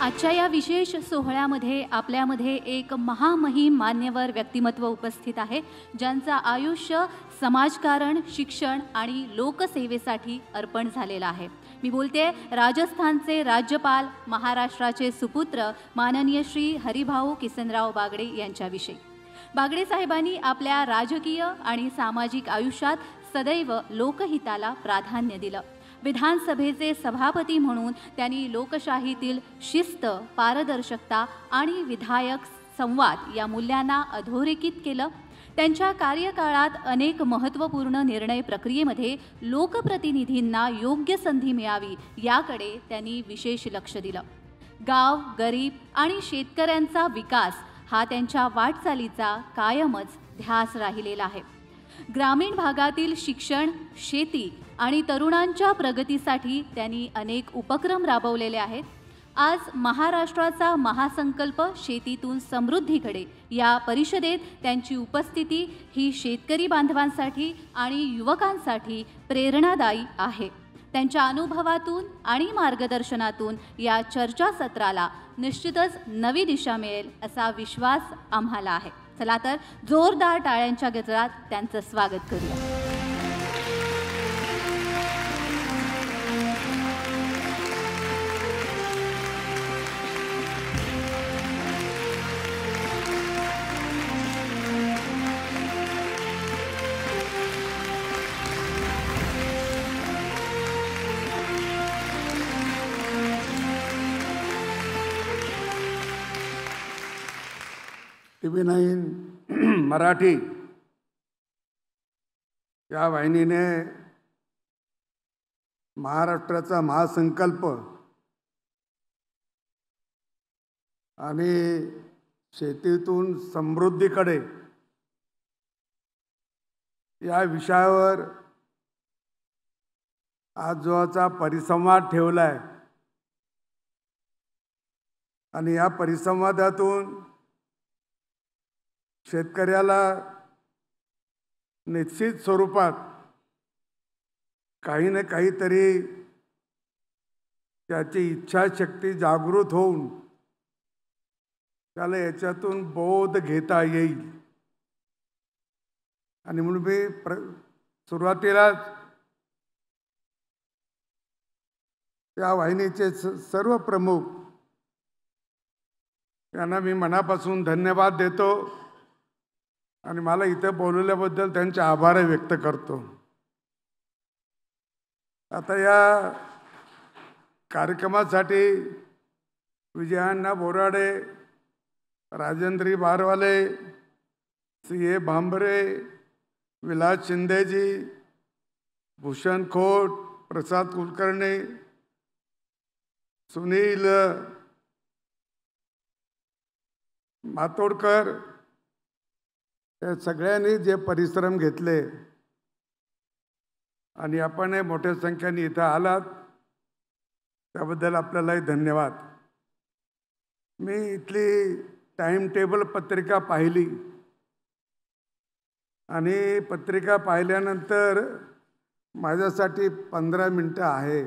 आजच्या या विशेष सोहळ्यामध्ये आपल्यामध्ये एक महामहिम मान्यवर व्यक्तिमत्व उपस्थित आहे, ज्यांचं आयुष्य समाजकारण, शिक्षण आणि लोकसेवेसाठी अर्पण झालेलं आहे। मी बोलते राजस्थानचे राज्यपाल, महाराष्ट्राचे सुपुत्र माननीय श्री हरिभाऊ किसनराव बागडे यांच्याविषयी। बागडे साहेबांनी आपल्या राजकीय आणि सामाजिक आयुष्यात सदैव लोकहिताला प्राधान्य दिलं। विधानसभेचे सभापती म्हणून त्यांनी लोकशाहीतील शिस्त, पारदर्शकता आणि विधायक संवाद या मूल्यांना अधोरेखित केलं। त्यांच्या कार्यकाळात अनेक महत्त्वपूर्ण निर्णय प्रक्रियेमध्ये लोकप्रतिनिधींना योग्य संधी मिळावी याकडे त्यांनी विशेष लक्ष दिलं। गाव, गरीब आणि शेतकऱ्यांचा विकास हा त्यांच्या वाटचालीचा कायमच ध्यास राहिलेला आहे। ग्रामीण भागातील शिक्षण, शेती आणि तरुणांच्या प्रगतीसाठी त्यांनी अनेक उपक्रम राबवलेले आहेत। आज महाराष्ट्राचा महासंकल्प शेतीतून समृद्धीकडे या परिषदेत त्यांची उपस्थिती ही शेतकरी बांधवांसाठी आणि युवकांसाठी प्रेरणादायी आहे। त्यांच्या अनुभवातून आणि मार्गदर्शनातून या चर्चासत्राला निश्चितच नवी दिशा मिळेल असा विश्वास आम्हाला आहे। चला तर जोरदार टाळ्यांच्या गजरात त्यांचं स्वागत करूया। TV9 मराठी या वाहिनीने महाराष्ट्राचा महासंकल्प आणि शेतीतून समृद्धीकडे या विषयावर आज जोचा परिसंवाद ठेवलाय आणि या परिसंवादातून शेतकऱ्याला निश्चित स्वरूपात काही ना काहीतरी त्याची इच्छाशक्ती जागृत होऊन त्याला याच्यातून बोध घेता येईल। आणि म्हणून मी सुरुवातीलाच त्या वाहिनीचे सर्व प्रमुख यांना मी मनापासून धन्यवाद देतो आणि मला इथे बोलवल्याबद्दल त्यांचे आभार व्यक्त करतो। आता या कार्यक्रमासाठी विजयाण्णा बोराडे, राजेंद्री बारवाले, CA भांबरे, विलास शिंदेजी, भूषण खोट, प्रसाद कुलकर्णी, सुनील मातोडकर या सगळ्यांनी जे परिश्रम घेतले आणि आपण मोठ्या संख्येने इथं आलात त्याबद्दल आपल्यालाही धन्यवाद। मी इथली टाइम टेबल पत्रिका पाहिली आणि पत्रिका पाहिल्यानंतर माझ्यासाठी 15 मिनिटं आहे,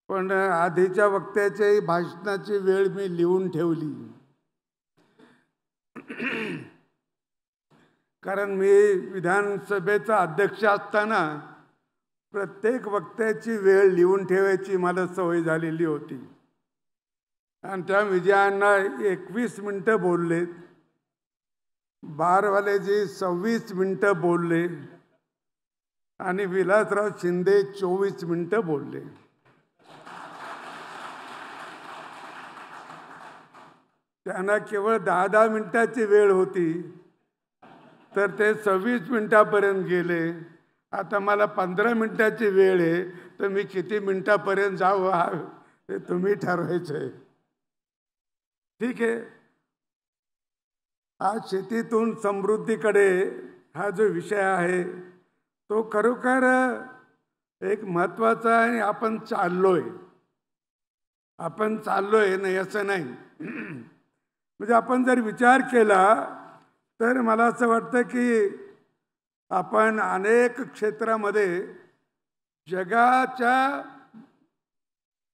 पण आधीच्या वक्त्याची भाषणाची वेळ मी लिहून ठेवली कारण मी विधानसभेचा अध्यक्ष असताना प्रत्येक वक्त्याची वेळ लिहून ठेवायची मला सवय झालेली होती। आणि त्या विजयांना 21 मिनिटं बोलले, बारवालेजी 26 मिनिटं बोलले आणि विलासराव शिंदे 24 मिनिटं बोलले। त्यांना केवळ 10-10 मिनिटाची वेळ होती तर ते 26 मिनिटापर्यंत गेले। आता मला 15 मिनिटाची वेळ आहे तर मी किती मिनिटापर्यंत जावं हा ते तुम्ही ठरवायचं आहे। ठीक आहे, आज शेतीतून समृद्धीकडे हा जो विषय आहे तो खरोखर एक महत्त्वाचा आहे। आपण चाललोय नाही असं नाही, म्हणजे आपण जर विचार केला तर मला असं वाटतं की आपण अनेक क्षेत्रामध्ये जगाच्या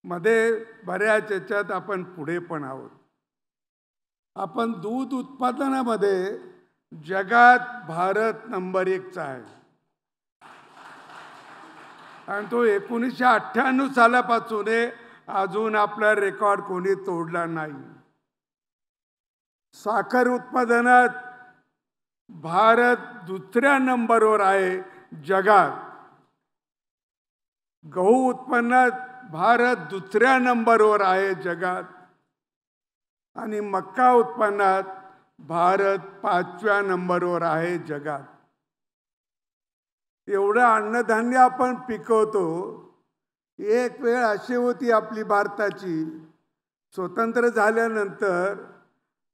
मध्ये बऱ्याच याच्यात आपण पुढे पण आहोत. आपण दूध उत्पादनामध्ये जगात भारत नंबर 1चा आहे आणि तो 1998 सालापासून अजून आपला रेकॉर्ड कोणी तोडला नाही. साखर उत्पादनात भारत 2ऱ्या नंबरवर आहे जगात. गहू उत्पन्नात भारत 2ऱ्या नंबरवर आहे जगात आणि मक्का उत्पन्नात भारत 5व्या नंबरवर आहे जगात. एवढं अन्नधान्य आपण पिकवतो. एक वेळ अशी होती आपली भारताची, स्वतंत्र झाल्यानंतर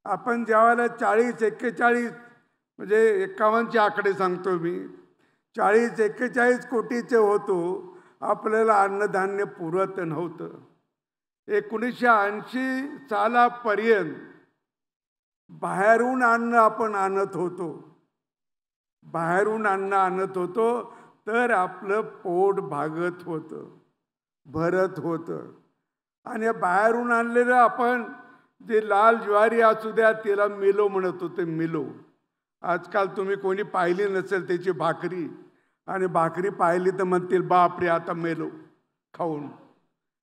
आपण ज्यावेळेला 40-41 म्हणजे 51चे आकडे सांगतो मी, 40-41 कोटीचे होतो, आपल्याला अन्नधान्य पुरत नव्हतं. 1980 सालापर्यंत बाहेरून अन्न आपण आणत होतो. बाहेरून अन्न आणत होतो तर आपलं पोट भागत होतं, भरत होतं. आणि बाहेरून आणलेलं आपण जे लाल ज्वारी असू द्या त्याला मिलो म्हणत होते, मिलो. आजकाल तुम्ही कोणी पाहिली नसेल त्याची भाकरी, आणि भाकरी पाहिली तर म्हणतील बापरे आता मेलो खाऊन.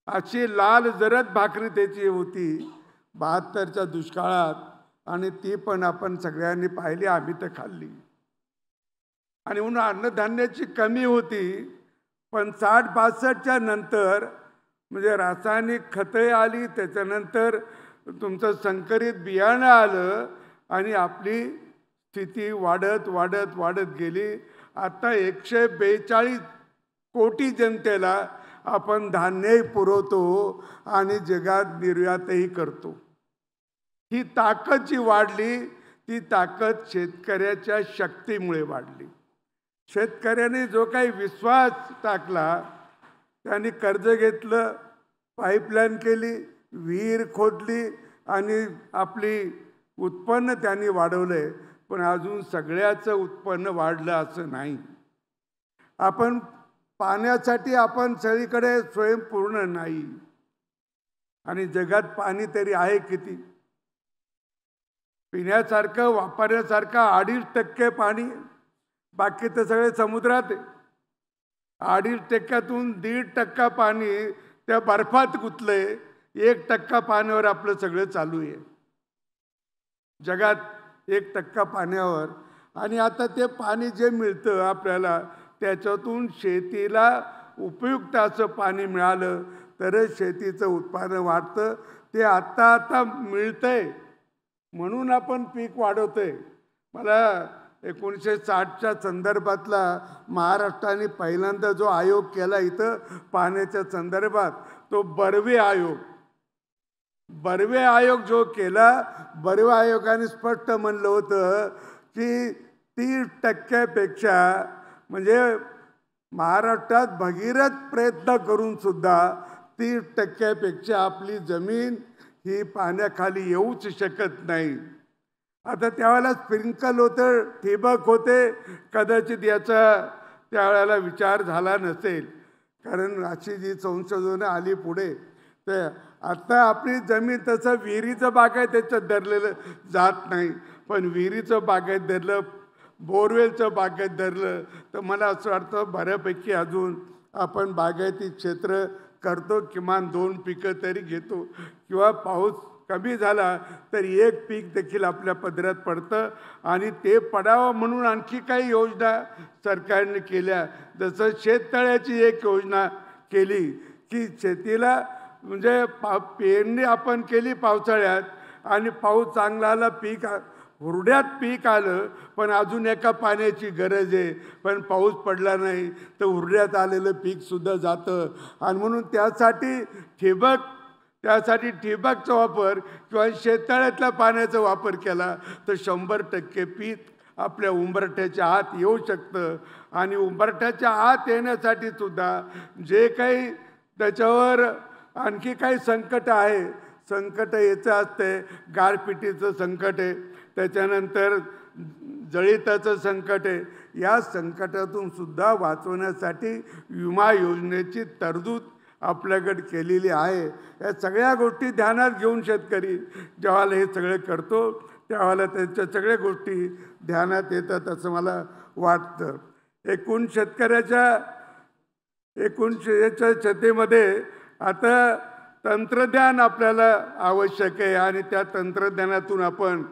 अशी लाल जरद भाकरी त्याची होती 72च्या दुष्काळात, आणि ती पण आपण सगळ्यांनी पाहिली, आम्ही तर खाल्ली. आणि म्हणून अन्नधान्याची कमी होती. पण 60-62च्या नंतर म्हणजे रासायनिक खते आली, त्याच्यानंतर तुमचं संकरित बियाणं आलं आणि आपली स्थिती वाढत वाढत वाढत गेली. आता 142 कोटी जनतेला आपण धान्यही पुरवतो आणि जगात निर्यातही करतो. ही ताकद जी वाढली ती ताकद शेतकऱ्याच्या शक्तीमुळे वाढली. शेतकऱ्याने जो काही विश्वास टाकला, त्यांनी कर्ज घेतलं, पाईपलाईन केली, विहीर खोदली आणि आपली उत्पन्न त्यांनी वाढवले. पण अजून सगळ्याचं उत्पन्न वाढलं असं नाही. आपण पाण्यासाठी आपण सगळीकडे स्वयंपूर्ण नाही. आणि जगात पाणी तरी आहे किती? पिण्यासारखं वापरण्यासारखं 2.5% पाणी, बाकी तर सगळे समुद्रात आहे. 2.5%तून 1.5% पाणी त्या बर्फात गुंतलंय. 1% पाण्यावर आपलं सगळं चालू आहे जगात, 1% पाण्यावर. आणि आता ते पाणी जे मिळतं आपल्याला त्याच्यातून शेतीला उपयुक्त असं पाणी मिळालं तरच शेतीचं उत्पादन वाढतं. ते आता मिळतंय म्हणून आपण पीक वाढवतोय. मला 1960च्या संदर्भातला महाराष्ट्राने पहिल्यांदा जो आयोग केला इथं पाण्याच्या संदर्भात, तो बर्वे आयोग. बर्वे आयोग जो केला, बर्वे आयोगाने स्पष्ट म्हणलं होतं की 30%पेक्षा म्हणजे महाराष्ट्रात भगीरथ प्रयत्न करून सुद्धा 30%पेक्षा आपली जमीन ही पाण्याखाली येऊच शकत नाही. आता त्यावेळेला स्प्रिंकल होतं, ठिबक होते, कदाचित याचा त्यावेळेला विचार झाला नसेल, कारण अशी जी संशोधनं आली पुढे. तर आता आपली जमीन तसं विहिरीचं बागायत त्याच्यात धरलेलं जात नाही. पण विहिरीचं बागायत धरलं, बोरवेलचं बागायत धरलं तर मला असं वाटतं बऱ्यापैकी अजून आपण बागायती क्षेत्र करतो. किमान 2 पिकं तरी घेतो, किंवा पाऊस कमी झाला तर 1 पीक देखील आपल्या पदरात पडतं. आणि ते पडावं म्हणून आणखी काही योजना सरकारने केल्या. जसं शेततळ्याची एक योजना केली की शेतीला म्हणजे पेरणी आपण केली पावसाळ्यात आणि पाऊस चांगला आला, पीक हुरड्यात पीक आलं, पण अजून एका पाण्याची गरज आहे, पण पाऊस पडला नाही तर हुरड्यात आलेलं पीकसुद्धा जातं. आणि म्हणून त्यासाठी ठिबकचा वापर किंवा शेततळ्यातल्या पाण्याचा वापर केला तर 100% पीक आपल्या उंबरठ्याच्या आत येऊ शकतं. आणि उंबरठ्याच्या आत येण्यासाठी सुद्धा जे काही त्याच्यावर आणखी काही संकट आहे, संकट याचं असते, गारपिटीचं संकट आहे, त्याच्यानंतर जळिताचं संकट आहे. या संकटातून सुद्धा वाचवण्यासाठी विमा योजनेची तरतूद आपल्याकडे केलेली आहे. या सगळ्या गोष्टी ध्यानात घेऊन शेतकरी जेव्हा हे सगळे करतो त्यावेळेला त्यांच्या सगळ्या गोष्टी ध्यानात येतात असं मला वाटतं. एकूण याच्या शेतीमध्ये आता तंत्रज्ञान आपल्याला आवश्यक आहे आणि त्या तंत्रज्ञानातून आपण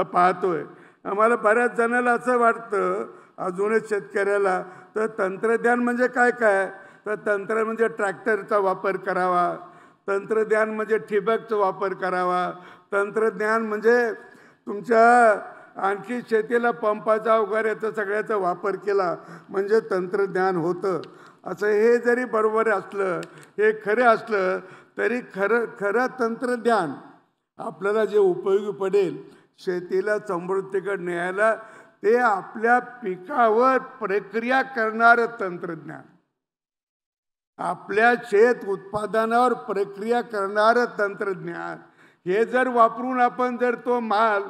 पाहतोय. आम्हाला बऱ्याच जणाला असं वाटतं अजूनच शेतकऱ्याला तर तंत्रज्ञान म्हणजे काय काय तर तंत्र म्हणजे ट्रॅक्टरचा वापर करावा, तंत्रज्ञान म्हणजे ठिबकचा वापर करावा, तंत्रज्ञान म्हणजे तुमच्या आणखी शेतीला पंपाचा वगैरे याचा सगळ्याचा वापर केला म्हणजे तंत्रज्ञान होतं. असं हे जरी बरोबर असलं हे खरं असलं तरी खरं तंत्रज्ञान आपल्याला जे उपयोगी पडेल शेतीला समृद्धीकडे न्यायला ते आपल्या पिकावर प्रक्रिया करणारं तंत्रज्ञान, आपल्या शेत उत्पादनावर प्रक्रिया करणारं तंत्रज्ञान हे जर वापरून आपण जर तो माल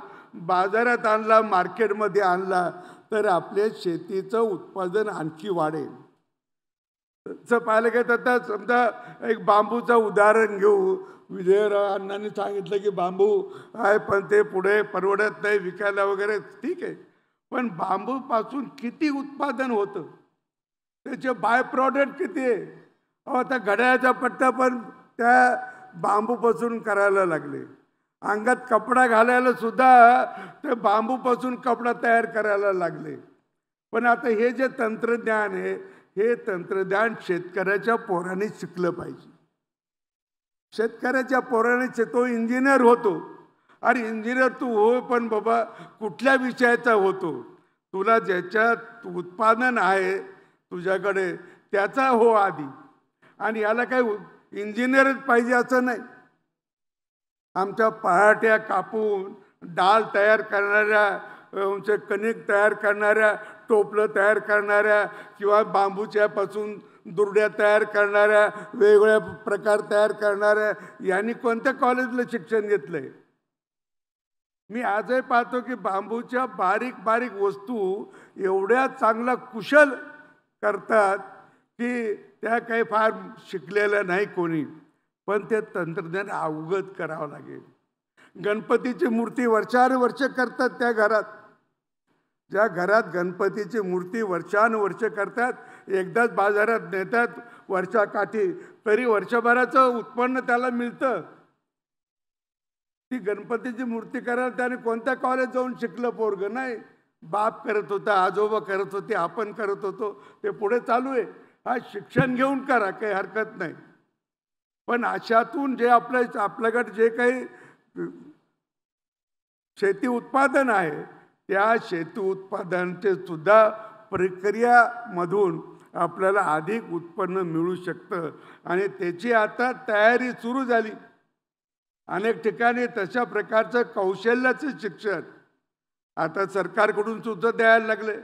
बाजारात आणला, मार्केटमध्ये आणला तर आपल्या शेतीचं उत्पादन आणखी वाढेल. तसं पाहिलं की आता समजा एक बांबूचं उदाहरण घेऊ. विजयराव अण्णांनी सांगितलं की बांबू आहे पण ते पुढे परवडत नाही विकायला वगैरे, ठीक आहे. पण बांबूपासून किती उत्पादन होतं, त्याचे बाय प्रॉडक्ट किती आहे. आता घड्याळाचा पट्टा पण त्या बांबूपासून करायला लागले. अंगात कपडा घालायला सुद्धा ते बांबूपासून कपडा तयार करायला लागले. पण आता हे जे तंत्रज्ञान आहे हे तंत्रज्ञान शेतकऱ्याच्या पोराने शिकलं पाहिजे. शेतकऱ्याच्या पोराने तो इंजिनियर होतो. अरे इंजिनियर तू हो पण बाबा कुठल्या विषयाचा होतो, तुला ज्याच्यात उत्पादन आहे तुझ्याकडे त्याचा हो आधी. आणि याला काही इंजिनियरच पाहिजे असं नाही. आमच्या पहाट्या कापून डाळ तयार करणाऱ्या, कणिक तयार करणाऱ्या, टोपलं तयार करणाऱ्या किंवा बांबूच्यापासून दुर्ड्या तयार करणाऱ्या, वेगवेगळ्या प्रकार तयार करणाऱ्या यांनी कोणत्या कॉलेजला शिक्षण घेतलंय. मी आजही पाहतो की बांबूच्या बारीक बारीक वस्तू एवढ्या चांगला कुशल करतात की त्या काही फार शिकलेल्या नाही कोणी, पण ते तंत्रज्ञान अवगत करावं लागेल. गणपतीची मूर्ती वर्षानुवर्ष करतात त्या घरात, ज्या घरात गणपतीची मूर्ती वर्षानुवर्ष करतात, एकदाच बाजारात नेतात वर्षाकाठी, तरी वर्षभराचं उत्पन्न त्याला मिळतं. ती गणपतीची मूर्ती करायला त्याने कोणत्या कॉलेज जाऊन शिकलं पोरगं नाही. बाप करत होता, आजोबा करत होते, आपण करत होतो, ते पुढे चालू आहे. हा शिक्षण घेऊन करा, काही हरकत नाही. पण अशातून जे आपल्याकडे जे काही शेती उत्पादन आहे त्या शेती उत्पादनाचे सुद्धा प्रक्रियामधून आपल्याला अधिक उत्पन्न मिळू शकतं आणि त्याची आता तयारी सुरू झाली. अनेक ठिकाणी तशा प्रकारचं कौशल्याचं शिक्षण आता सरकारकडून सुद्धा द्यायला लागले.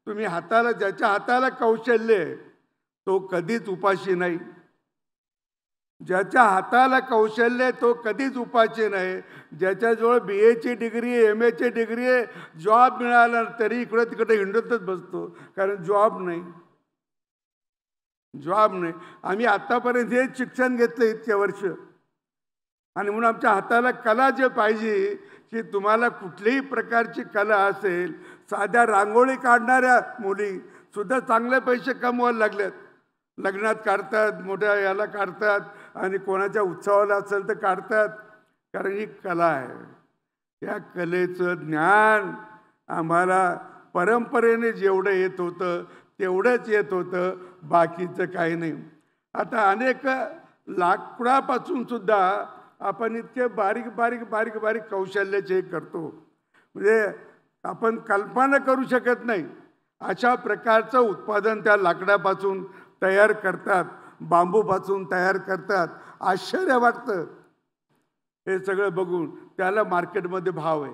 तुम्ही ज्याच्या हाताला कौशल्य आहे तो कधीच उपाशी नाही. ज्याच्या हाताला कौशल्य आहे तो कधीच उपाशी नाही. ज्याच्याजवळ BA ची डिग्री आहे, MA ची डिग्री आहे, जॉब मिळाला तरी इकडे तिकडे हिंडतच बसतो, कारण जॉब नाही. आम्ही आतापर्यंत हेच शिक्षण घेतलं इतके वर्ष. आणि म्हणून आमच्या हाताला कला जे पाहिजे की तुम्हाला कुठल्याही प्रकारची कला असेल, साध्या रांगोळी काढणाऱ्या मुली सुद्धा चांगले पैसे कमवायला लागल्यात. लग्नात काढतात, मोठ्या याला काढतात आणि कोणाच्या उत्सवाला असेल तर काढतात, कारण ही कला आहे. या कलेचं ज्ञान आम्हाला परंपरेने जेवढं येत होतं तेवढंच येत होतं, बाकीचं काही नाही. आता अनेक लाकडापासून सुद्धा आपण इतके बारीक बारीक बारीक बारीक कौशल्याचे करतो, म्हणजे आपण कल्पना करू शकत नाही अशा प्रकारचं उत्पादन त्या लाकडापासून तयार करतात, बांबूपासून तयार करतात. आश्चर्य वाटतं हे सगळं बघून. त्याला मार्केटमध्ये भाव आहे,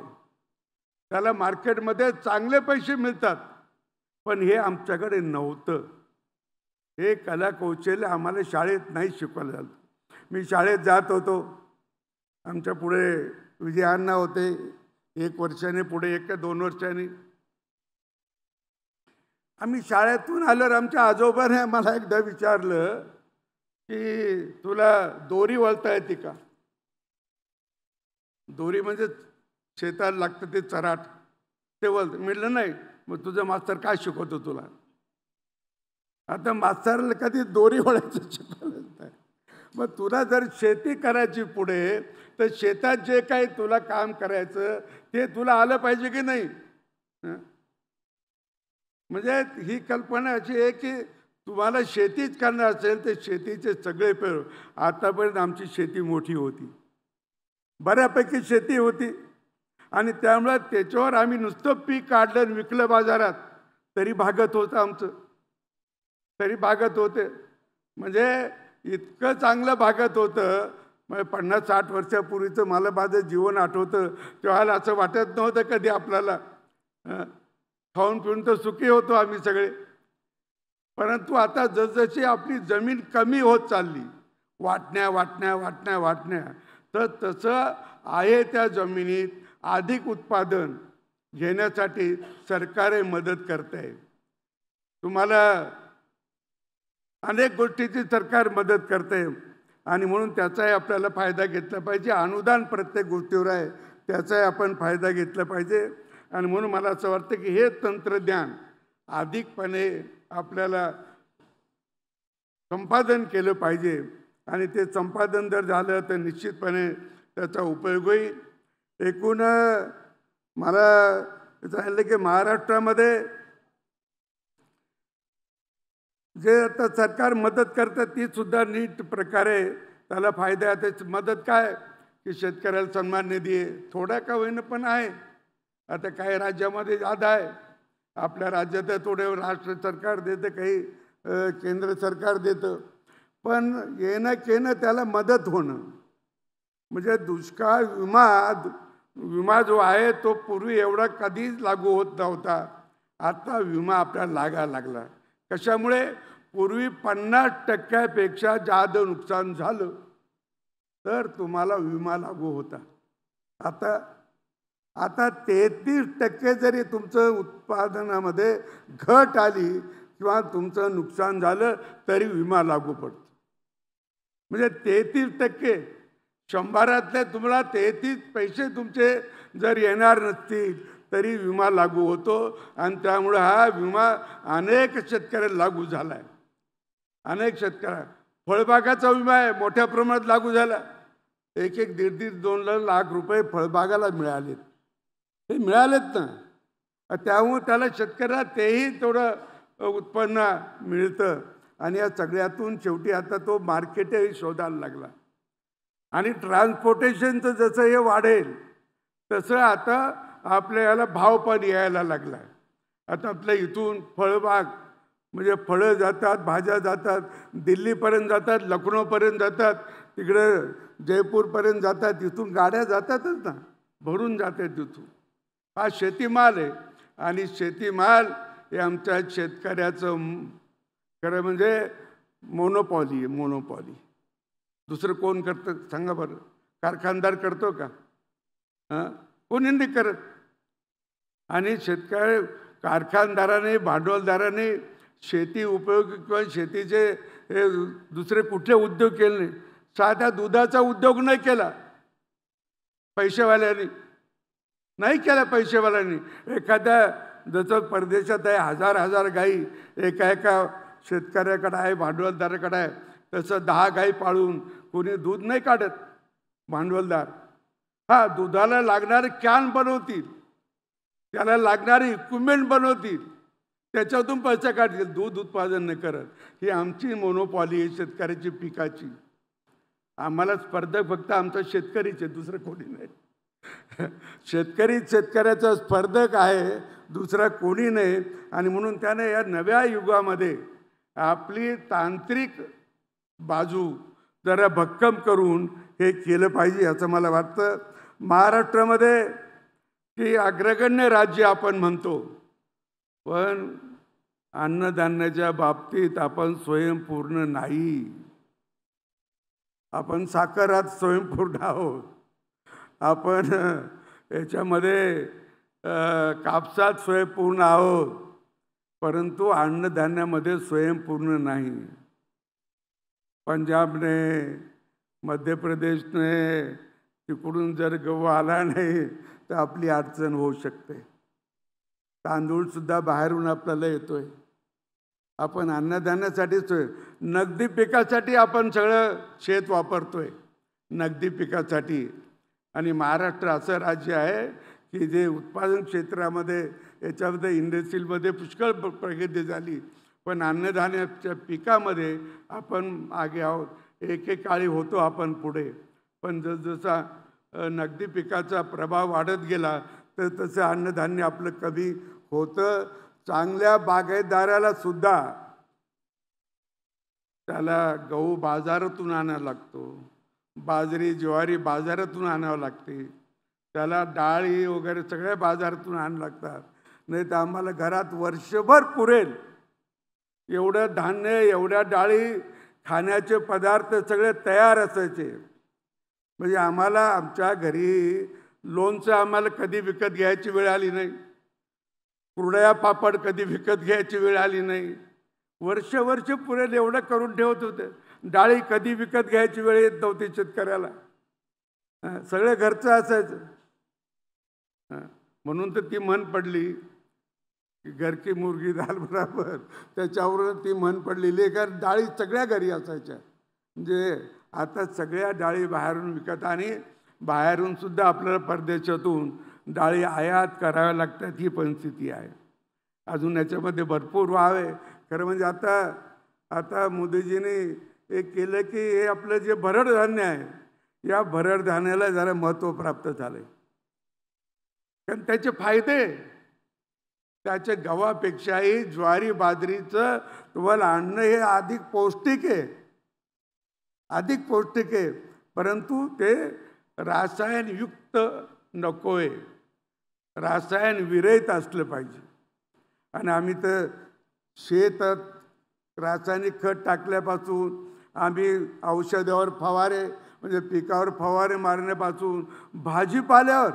त्याला मार्केटमध्ये चांगले पैसे मिळतात. पण हे आमच्याकडे नव्हतं. हे कला कौशल्य आम्हाला शाळेत नाही शिकवलं झालं. मी शाळेत जात होतो, आमच्या पुढे विजयाण्णा होते, 1 वर्षाने पुढे 1 का 2 वर्षांनी. आम्ही शाळेतून आल्यावर आमच्या आजोबाने मला एकदा विचारलं की तुला दोरी वळता येते का? दोरी म्हणजे शेताला लागतं ते चराट, ते वळत. म्हटलं नाही. मग तुझं मास्तर काय शिकवतो तुला? आता मास्तरला कधी दोरी वळायचं शिकवलं नाही. मग तुला जर शेती करायची पुढे, तर शेतात जे काही तुला काम करायचं ते तुला आलं पाहिजे की नाही? म्हणजे ही कल्पना अशी आहे की तुम्हाला शेतीच करणार असेल तर शेतीचे सगळे पेर. आतापर्यंत आमची शेती मोठी होती, बऱ्यापैकी शेती होती, आणि त्यामुळे त्याच्यावर आम्ही नुसतं पीक काढलं आणि विकलं बाजारात तरी भागत होतं आमचं, तरी भागत होते. म्हणजे इतकं चांगलं भागत होतं. म्हणजे 50-60 वर्षापूर्वीचं मला माझं जीवन आठवतं. तेव्हा असं वाटत नव्हतं कधी आपल्याला. खाऊन पिऊन तर सुखी होतो आम्ही सगळे. परंतु आता जसजशी आपली जमीन कमी होत चालली, वाटण्या वाटण्या वाटण्या वाटण्या, तर तसं आहे त्या जमिनीत अधिक उत्पादन घेण्यासाठी सरकार मदत करत आहे. तुम्हाला अनेक गोष्टीची सरकार मदत करते, आणि म्हणून त्याचाही आपल्याला फायदा घेतला पाहिजे. अनुदान प्रत्येक गोष्टीवर आहे, त्याचाही आपण फायदा घेतला पाहिजे. आणि म्हणून मला असं वाटतं की हे तंत्रज्ञान अधिकपणे आपल्याला संपादन केलं पाहिजे, आणि ते संपादन जर झालं तर निश्चितपणे त्याचा उपयोग होईल. एकूण मला सांगितलं की महाराष्ट्रामध्ये जे आता सरकार मदत करतं ती सुद्धा नीट प्रकारे त्याला फायदा आहे. त्याची मदत काय की शेतकऱ्याला सन्मान निधी आहे, थोडा का होईना पण आहे. आता काही राज्यामध्ये ज्यादा आहे, आपल्या राज्यात थोडे राष्ट्र सरकार देतं, काही केंद्र सरकार देतं. पण येणं केनं त्याला मदत होणं, म्हणजे दुष्काळ विमा जो आहे तो पूर्वी एवढा कधीच लागू होत नव्हता. आता विमा आपल्याला लागायला लागला. कशामुळे? पूर्वी 50% जास्त नुकसान झालं तर तुम्हाला विमा लागू होता. आता 33% जरी तुमचं उत्पादनामध्ये घट आली किंवा तुमचं नुकसान झालं तरी विमा लागू पडतो. म्हणजे 33%, 100 तुम्हाला 33 पैसे तुमचे जर येणार नसतील तरी विमा लागू होतो. आणि त्यामुळे हा विमा अनेक शेतकऱ्याला लागू झाला आहे. अनेक शेतकऱ्या फळबागाचा विमा आहे, मोठ्या प्रमाणात लागू झाला. 1-1, 1.5-1.5, 2 लाख रुपये फळबागाला मिळालेत. ते मिळालेत ना, त्यामुळे त्याला शेतकऱ्याला तेही थोडं उत्पन्न मिळतं. आणि या सगळ्यातून शेवटी आता तो मार्केटही शोधायला लागला. आणि ट्रान्सपोर्टेशनचं जसं हे वाढेल तसं आता आपल्या याला भाव पण यायला लागला. आता आपल्या इथून फळबाग म्हणजे फळं जातात, भाज्या जातात, दिल्लीपर्यंत जातात, लखनौपर्यंत जातात, तिकडे जयपूरपर्यंत जातात, इथून गाड्या जातातच ना, भरून जातात तिथून. हा शेतीमाल आहे. आणि शेतीमाल हे आमच्या शेतकऱ्याचं खरं म्हणजे मोनोपॉली आहे, मोनोपॉली. दुसरं कोण करतं सांगा बरं? कारखानदार करतो का? कोणी नाही करत. आणि शेतकरी कारखानदाराने, भांडवलदाराने शेती उपयोगी किंवा शेतीचे हे दुसरे कुठले उद्योग केले नाही. साध्या दुधाचा उद्योग नाही केला पैसेवाल्यांनी, नाही केला पैसेवाल्यांनी. एखाद्या जसं परदेशात आहे 1000 गाई एका शेतकऱ्याकडे आहे, भांडवलदाराकडे आहे, तसं 10 गाई पाळून कोणी दूध नाही काढत भांडवलदार. हा दुधाला लागणारे कॅन बनवतील, त्याला लागणारे इक्विपमेंट बनवतील, त्याच्यातून पैसा काढतील, दूध उत्पादन नाही करत. ही आमची मोनोपॉली आहे शेतकऱ्याची पिकाची. आम्हाला स्पर्धक फक्त आमचा शेतकरीच आहे, दुसरं कोणी नाही. शेतकऱ्याचा स्पर्धक आहे, दुसरा कोणी नाही. आणि म्हणून त्याने या नव्या युगामध्ये आपली तांत्रिक बाजू जरा भक्कम करून हे केलं पाहिजे असं मला वाटतं. महाराष्ट्रामध्ये की अग्रगण्य राज्य आपण म्हणतो, पण अन्नधान्याच्या बाबतीत आपण स्वयंपूर्ण नाही. आपण साखरात स्वयंपूर्ण आहोत, आपण याच्यामध्ये कापसात स्वयंपूर्ण आहोत, परंतु अन्नधान्यामध्ये स्वयंपूर्ण नाही. पंजाबने, मध्य प्रदेशने तिकडून जर गहू आला नाही तर आपली अडचण होऊ शकते. तांदूळसुद्धा बाहेरून आपल्याला येतोय. आपण अन्नधान्यासाठीच नगदी पिकासाठी आपण सगळं शेत वापरतोय, नगदी पिकासाठी. आणि महाराष्ट्र असं राज्य आहे की जे उत्पादन क्षेत्रामध्ये याच्यामध्ये इंडस्ट्रीमध्ये पुष्कळ प्रगती झाली, पण अन्नधान्याच्या पिकामध्ये आपण मागे आहोत. एक काळी होतो आपण पुढे, पण जसजसा नगदी पिकाचा प्रभाव वाढत गेला तर तसं अन्नधान्य आपलं कमी होतं. चांगल्या बागायतदाराला सुद्धा त्याला गहू बाजारातून आणावा लागतो, बाजरी ज्वारी बाजारातून आणावं लागते, त्याला डाळी वगैरे सगळ्या बाजारातून आणावं लागतात. नाही तर आम्हाला घरात वर्षभर पुरेल एवढं धान्य, एवढ्या डाळी, खाण्याचे पदार्थ सगळे तयार असायचे. म्हणजे आम्हाला आमच्या घरी लोणचं आम्हाला कधी विकत घ्यायची वेळ आली नाही, कुरडया पापड कधी विकत घ्यायची वेळ आली नाही. वर्ष पुरेल एवढं करून ठेवत होते. डाळी कधी विकत घ्यायची वेळ येत नव्हती शेतकऱ्याला, सगळं घरचं असायचं. म्हणून तर ती म्हण पडली की घर की मुर्गी दाल बराबर, त्याच्यावरून ती म्हण पडलेली आहे. कारण डाळी सगळ्या घरी असायच्या. म्हणजे आता सगळ्या डाळी बाहेरून विकत आणि बाहेरून सुद्धा आपल्याला परदेशातून डाळी आयात कराव्या लागतात, ही परिस्थिती आहे. अजून याच्यामध्ये भरपूर वाव आहे. खरं म्हणजे आता मोदीजीने एक केलं की हे आपलं जे भरड धान्य आहे, या भरड धान्याला जरा महत्त्व प्राप्त झालं आहे. कारण त्याचे फायदे त्याच्या गव्हापेक्षाही ज्वारी बाजरीचं तुम्हाला अन्न हे अधिक पौष्टिक आहे, अधिक पौष्टिक आहे. परंतु ते रासायनयुक्त नको आहे, रासायन विरहित असलं पाहिजे. आणि आम्ही तर शेतात रासायनिक खत टाकल्यापासून, आम्ही औषधावर फवारे म्हणजे पिकावर फवारे मारण्यापासून, भाजीपाल्यावर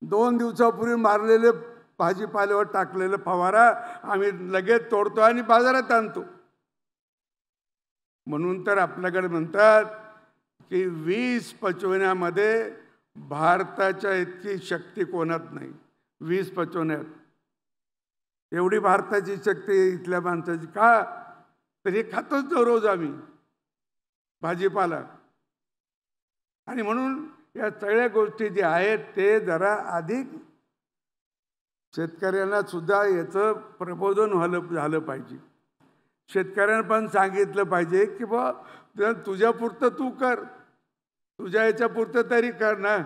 2 दिवसापूर्वी मारलेले भाजीपाल्यावर टाकलेलं फवारा आम्ही लगेच तोडतो आणि बाजारात आणतो. म्हणून तर आपल्याकडे म्हणतात की 20 पचवण्यामध्ये भारताच्या इतकी शक्ती कोणात नाही. 20 पचवण्यात एवढी भारताची शक्ती इथल्या माणसाची. का तर हे खातोच रोज आम्ही भाजीपाला. आणि म्हणून या सगळ्या गोष्टी जे आहेत ते जरा अधिक शेतकऱ्यांना सुद्धा याचं प्रबोधन झालं पाहिजे. शेतकऱ्यांना पण सांगितलं पाहिजे की बा तुझ्यापुरतं तू कर, तुझ्या याच्यापुरतं तरी कर ना.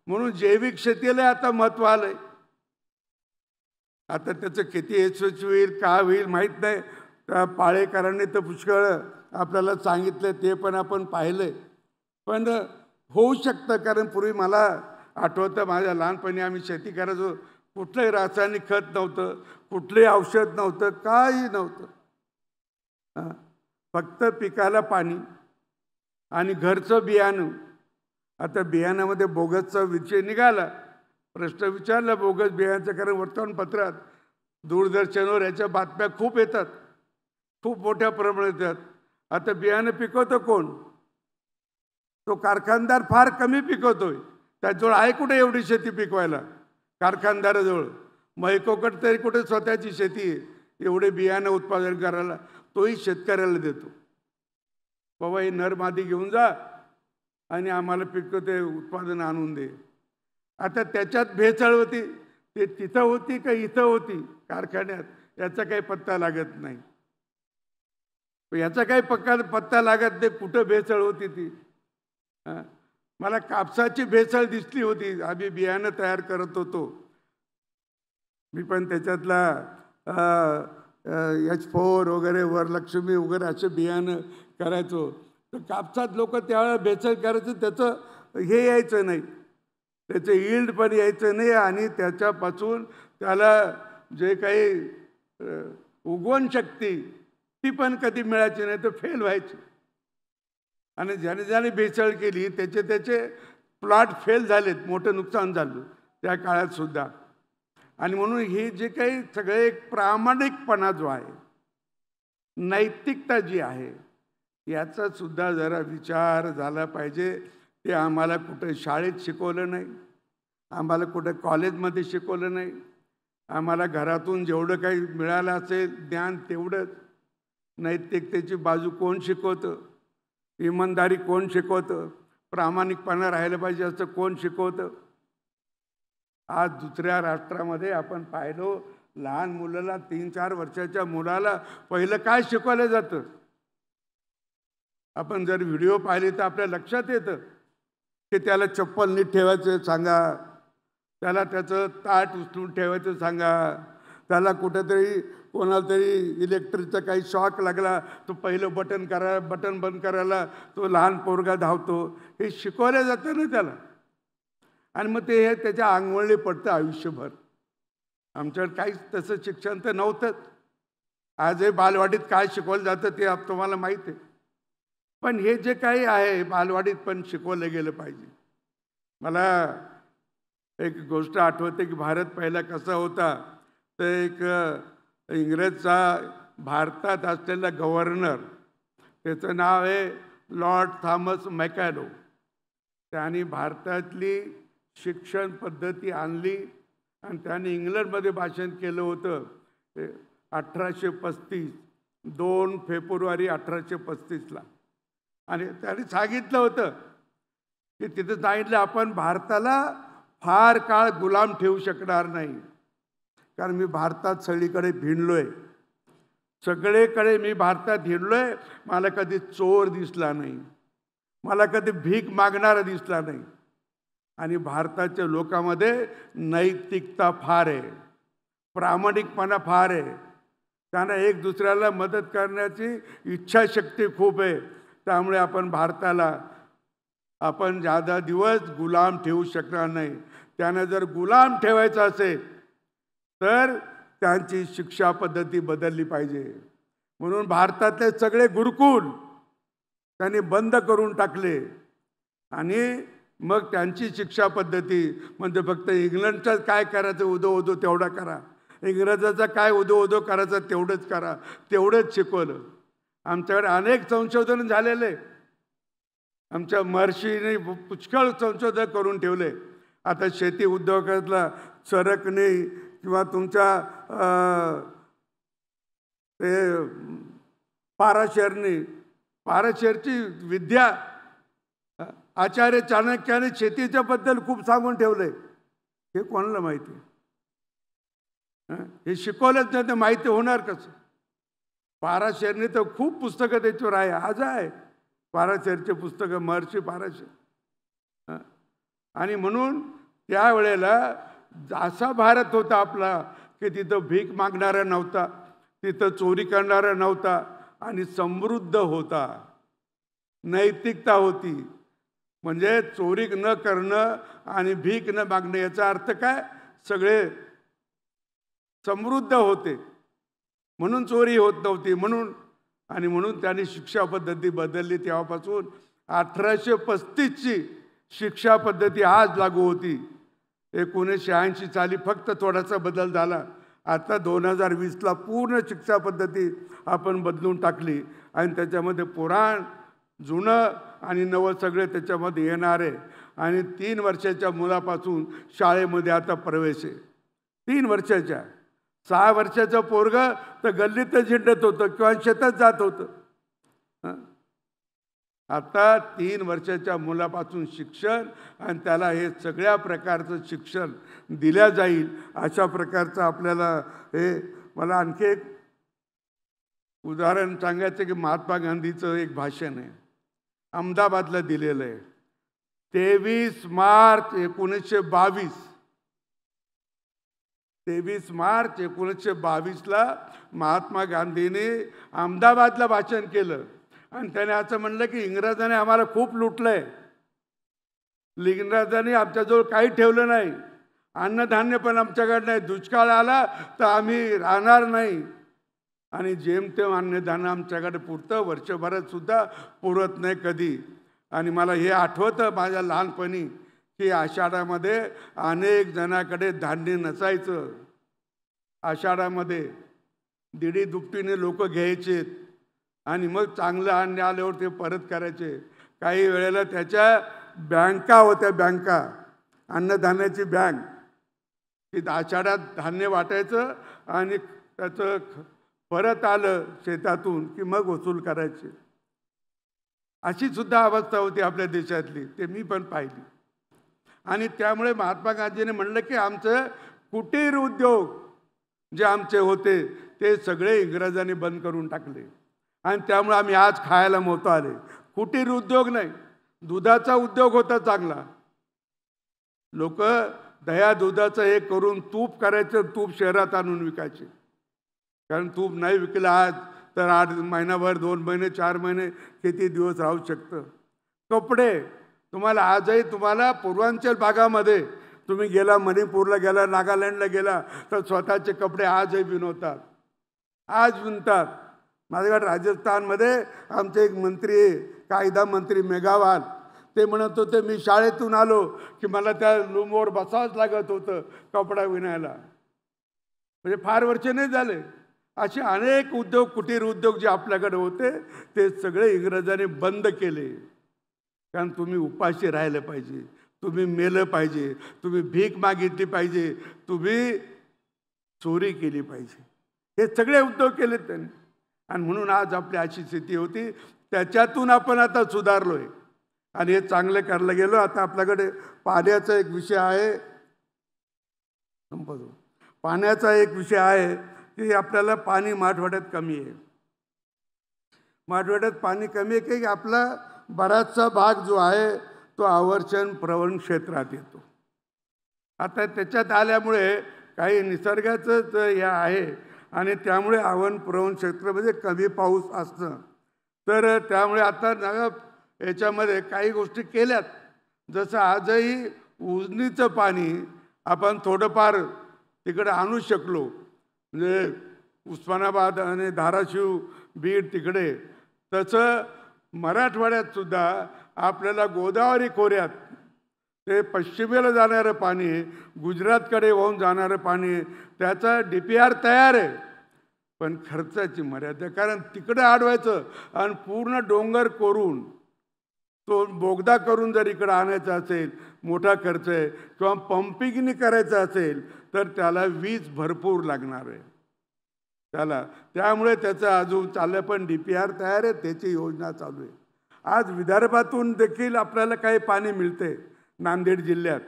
म्हणून जैविक शेतीला आता महत्त्व आलंय. आता त्याचं किती यशस्वी होईल का होईल माहीत नाही. पाळेकरांनी तर पुष्कळ आपल्याला सांगितलं, ते पण आपण पाहिलंय. पण होऊ शकतं. कारण पूर्वी मला आठवतं माझ्या लहानपणी आम्ही शेती करायचो, कुठलंही रासायनिक खत नव्हतं, कुठलंही औषध नव्हतं, काही नव्हतं. फक्त पिकाला पाणी आणि घरचं बियाणं. आता बियाण्यामध्ये बोगसचा विषय निघाला, प्रश्न विचारला बोगस बियाण्याचं. कारण वर्तमानपत्रात, दूरदर्शनवर याच्या बातम्या खूप येतात, खूप मोठ्या प्रमाणात येतात. आता बियाणं पिकवतं कोण? तो कारखानदार फार कमी पिकवतोय. त्याजवळ आहे कुठे एवढी शेती पिकवायला कारखानदाराजवळ? मैकोकट तरी कुठे स्वतःची शेती आहे एवढे बियाणं उत्पादन करायला? तोही शेतकऱ्याला देतो, बाबा ही नर मादी घेऊन जा आणि आम्हाला पिकं ते उत्पादन आणून दे. आता त्याच्यात भेसळ होती, ते तिथं होती का इथं होती कारखान्यात, याचा काही पत्ता लागत नाही. याचा काही पत्ता लागत नाही कुठं भेसळ होती ती. मला कापसाची भेसळ दिसली होती. आम्ही बियाणं तयार करत होतो, मी पण त्याच्यातला H4 वगैरे, वरलक्ष्मी वगैरे असे बियाणं करायचो. तर कापसात लोक त्यावेळेला भेसळ करायचं, त्याचं हे यायचं नाही, त्याचं यील्ड पण यायचं नाही. आणि त्याच्यापासून त्याला जे काही उगवण शक्ती ती पण कधी मिळायची नाही, तर फेल व्हायची. आणि ज्याने भेसळ केली त्याचे प्लॉट फेल झालेत, मोठं नुकसान झालं त्या काळात सुद्धा. आणि म्हणून हे जे काही सगळे एक प्रामाणिकपणा जो आहे, नैतिकता जी आहे याचा सुद्धा जरा विचार झाला पाहिजे. ते आम्हाला कुठे शाळेत शिकवलं नाही, आम्हाला कुठे कॉलेजमध्ये शिकवलं नाही. आम्हाला घरातून जेवढं काही मिळालं असेल ज्ञान तेवढंच. नैतिकतेची बाजू कोण शिकवतं? इमानदारी कोण शिकवतं? प्रामाणिकपणा राहायला पाहिजे असं कोण शिकवतं? आज दुसऱ्या राष्ट्रामध्ये आपण पाहिलो, लहान मुलाला 3-4 वर्षाच्या मुलाला पहिलं काय शिकवलं जातं? आपण जर व्हिडिओ पाहिले तर आपल्या लक्षात येतं की त्याला चप्पल नीट ठेवायचं सांगा, त्याला त्याचं ताट उचलून ठेवायचं सांगा, त्याला कुठेतरी कोणाला तरी इलेक्ट्रिकचा काही शॉक लागला तो पहिलं बटन बंद करायला तो लहान पोरगा धावतो. हे शिकवलं जातं ना त्याला, आणि मग ते हे त्याच्या अंगवळणी पडतं आयुष्यभर. आमच्याकडे काहीच तसं शिक्षण तर नव्हतंच. आजही बालवाडीत काय शिकवलं जातं ते तुम्हाला माहीत आहे. पण हे जे काही आहे बालवाडीत पण शिकवलं गेलं पाहिजे. मला एक गोष्ट आठवते की भारत पहिला कसा होता. तर एक इंग्रजचा भारतात असलेला गव्हर्नर, त्याचं नाव आहे लॉर्ड थॉमस मॅकॅलो. त्यांनी भारतातली शिक्षण पद्धती आणली आणि त्यांनी इंग्लंडमध्ये भाषण केलं होतं 1835, 2 फेब्रुवारी 1835ला. आणि त्यांनी सांगितलं होतं की तिथं सांगितलं आपण भारताला फार काळ गुलाम ठेवू शकणार नाही. कारण मी भारतात सगळीकडे भिनलोय, सगळीकडे मी भारतात हिंडलोय, मला कधी चोर दिसला नाही, मला कधी भीक मागणारा दिसला नाही. आणि भारताच्या लोकांमध्ये नैतिकता फार आहे, प्रामाणिकपणा फार आहे, त्यांना एक दुसऱ्याला मदत करण्याची इच्छाशक्ती खूप आहे. त्यामुळे आपण भारताला आपण जादा दिवस गुलाम ठेवू शकणार नाही. त्यांना जर गुलाम ठेवायचं असेल तर त्यांची शिक्षा पद्धती बदलली पाहिजे. म्हणून भारतातले सगळे गुरुकुल त्यांनी बंद करून टाकले आणि मग त्यांची शिक्षा पद्धती म्हणजे फक्त इंग्लंडचं काय करायचं उदो उदो तेवढा करा, इंग्रजाचा काय उदो उदो करायचं तेवढंच करा, तेवढंच शिकवलं. आमच्याकडे अनेक संशोधन झालेले, आमच्या महर्षीने पुष्कळ संशोधन करून ठेवले. आता शेती उद्योगातला चरकणे किंवा तुमच्या ते पाराशरची विद्या, आचार्य चाणक्याने शेतीच्या बद्दल खूप सांगून ठेवलंय. हे कोणाला माहिती? हे शिकवलंच नाही तर माहिती होणार कसं? पाराशरने तर खूप पुस्तकं त्याच्यावर आहे, आज आहे पाराशरचे पुस्तकं, महर्षी पाराशर. आणि म्हणून त्यावेळेला असा भारत होता आपला की तिथं भीक मागणारा नव्हता, तिथं चोरी करणारा नव्हता आणि समृद्ध होता, नैतिकता होती. म्हणजे चोरी न करणं आणि भीक न मागणं याचा अर्थ काय? सगळे समृद्ध होते, म्हणून चोरी होत नव्हती. म्हणून त्यांनी शिक्षा पद्धती बदलली. तेव्हापासून 1835ची शिक्षा पद्धती आज लागू होती. 1980 साली फक्त थोडासा बदल झाला. आता 2020ला पूर्ण शिक्षा पद्धती आपण बदलून टाकली आणि त्याच्यामध्ये पुराण जुनं आणि नवं सगळे त्याच्यामध्ये येणार आहे. आणि 3 वर्षाच्या मुलापासून शाळेमध्ये आता प्रवेश आहे. 3 वर्षाच्या. 6 वर्षाचं पोरगं तर गल्लीतच हिंडत होतं किंवा शेतात जात होतं. आता 3 वर्षाच्या मुलापासून शिक्षण आणि त्याला हे सगळ्या प्रकारचं शिक्षण दिल्या जाईल अशा प्रकारचं आपल्याला हे. मला आणखी एक उदाहरण सांगायचं की महात्मा गांधीचं एक भाषण आहे, अहमदाबादला दिलेलं आहे. 23 मार्च 1922. 23 मार्च 1922ला महात्मा गांधीने अहमदाबादला भाषण केलं आणि त्याने असं म्हणलं की इंग्रजांनी आम्हाला खूप लुटलंय, इंग्रजांनी आमच्याजवळ काही ठेवलं नाही, अन्नधान्य पण आमच्याकडे नाही, दुष्काळ आला तर आम्ही राहणार नाही. आणि जेमतेम अन्नधान्य आमच्याकडे पुरतं, वर्षभरात सुद्धा पुरत नाही कधी. आणि मला हे आठवतं माझ्या लहानपणी की आषाढामध्ये अनेक जणांकडे धान्य नसायचं. आषाढामध्ये दिडी दुपटीने लोक घ्यायचे आणि मग चांगलं अन्न आल्यावर ते परत करायचे. काही वेळेला त्याच्या बँका होत्या, बँका, अन्नधान्याची बँक, की आषाढात धान्य वाटायचं आणि त्याचं परत आलं शेतातून की मग वसूल करायचे. अशी सुद्धा अवस्था होती आपल्या देशातली, ते मी पण पाहिली. आणि त्यामुळे महात्मा गांधींनी म्हणलं की आमचं कुटीर उद्योग जे आमचे होते ते सगळे इंग्रजांनी बंद करून टाकले. आणि त्यामुळे आम्ही आज खायला मोठं आले. कुटीर उद्योग नाही, दुधाचा उद्योग होता चांगला. लोक दह्या दुधाचं हे करून तूप करायचं, तूप शहरात आणून विकायचे. कारण तूप नाही विकलं आज तर 8 महिनाभर, 2 महिने, 4 महिने, किती दिवस राहू शकतं. कपडे तुम्हाला आजही, तुम्हाला पूर्वांचल भागामध्ये तुम्ही गेला, मणिपूरला गेला, नागालँडला गेला तर स्वतःचे कपडे आजही विणवतात, आज विणतात. माझ्याकडे राजस्थानमध्ये आमचे एक मंत्री, कायदा मंत्री मेघावाल, ते म्हणत होते मी शाळेतून आलो की मला त्या लूमवर बसावंच लागत होतं कपडा विणायला. म्हणजे फार वर्ष नाही झाले. असे अनेक उद्योग, कुटीर उद्योग जे आपल्याकडे होते ते सगळे इंग्रजांनी बंद केले. कारण तुम्ही उपाशी राहिलं पाहिजे, तुम्ही मेलं पाहिजे, तुम्ही भीक मागितली पाहिजे, तुम्ही चोरी केली पाहिजे, हे सगळे उद्योग केले त्यांनी. आणि म्हणून आज आपली अशी स्थिती होती. त्याच्यातून आपण आता सुधारलोय आणि हे चांगलं करायला गेलो. आता आपल्याकडे पाण्याचा एक विषय आहे, संपतो. पाण्याचा एक विषय आहे की आपल्याला पाणी मराठवाड्यात कमी आहे. मराठवाड्यात पाणी कमी आहे की आपला बराचसा भाग जो आहे तो आवर्षण प्रवण क्षेत्रात येतो. आता त्याच्यात आल्यामुळे काही निसर्गाचंच हे आहे आणि त्यामुळे आवन प्रवण क्षेत्रामध्ये कमी पाऊस असतं. तर त्यामुळे आता याच्यामध्ये काही गोष्टी केल्यात. जसं आजही उजनीचं पाणी आपण थोडंफार तिकडे आणू शकलो, म्हणजे उस्मानाबाद आणि धाराशिव, बीड तिकडे. तसं मराठवाड्यात सुद्धा आपल्याला गोदावरी खोऱ्यात ते पश्चिमेला जाणारं पाणी, गुजरातकडे वाहून जाणारं पाणी, त्याचा DPR तयार आहे. पण खर्चाची मर्यादा, कारण तिकडे अडवायचं आणि पूर्ण डोंगर कोरून तो बोगदा करून जर इकडं आणायचा असेल, मोठा खर्च आहे. किंवा पंपिंगनी करायचं असेल तर त्याला वीज भरपूर लागणार आहे त्याला. त्यामुळे त्याचं अजून चाललं, पण DPR तयार आहे, त्याची योजना चालू आहे. आज विदर्भातून देखील आपल्याला काही पाणी मिळते. नांदेड जिल्ह्यात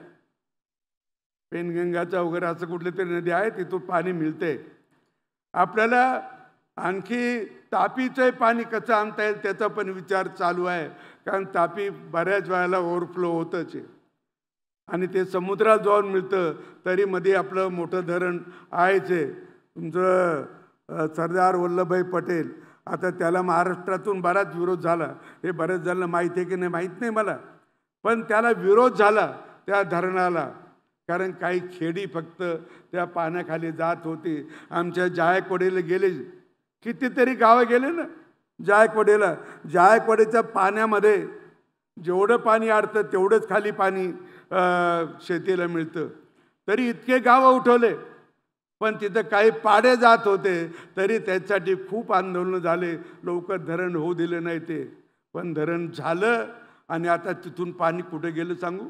पेनगंगाचा वगैरे असं कुठली तरी नदी आहे, तिथून पाणी मिळते आपल्याला. आणखी तापीचं पाणी कसं आणता येईल त्याचा पण विचार चालू आहे. कारण तापी बऱ्याच वेळेला ओव्हरफ्लो होतच आहे आणि ते समुद्रात जाऊन मिळतं. तरी मध्ये आपलं मोठं धरण आहेच आहे तुमचं सरदार वल्लभभाई पटेल. आता त्याला महाराष्ट्रातून बराच विरोध झाला. हे बऱ्याच जणांना माहिती आहे की नाही माहीत नाही मला, पण त्याला विरोध झाला त्या धरणाला. कारण काही खेडी फक्त त्या पाण्याखाली जात होती. आमच्या जायकवाडीला गेले, कितीतरी गावं गेले ना जायकवाडीला. जायकवाडीच्या पाण्यामध्ये जेवढं पाणी अडतं तेवढंच खाली पाणी शेतीला मिळतं. तरी इतके गावं उठवले, पण तिथं काही पाडे जात होते. तरी त्याच्यासाठी खूप आंदोलन झाले, लवकर धरण होऊ दिले नाही ते. पण धरण झालं आणि आता तिथून पाणी कुठे गेलं सांगू?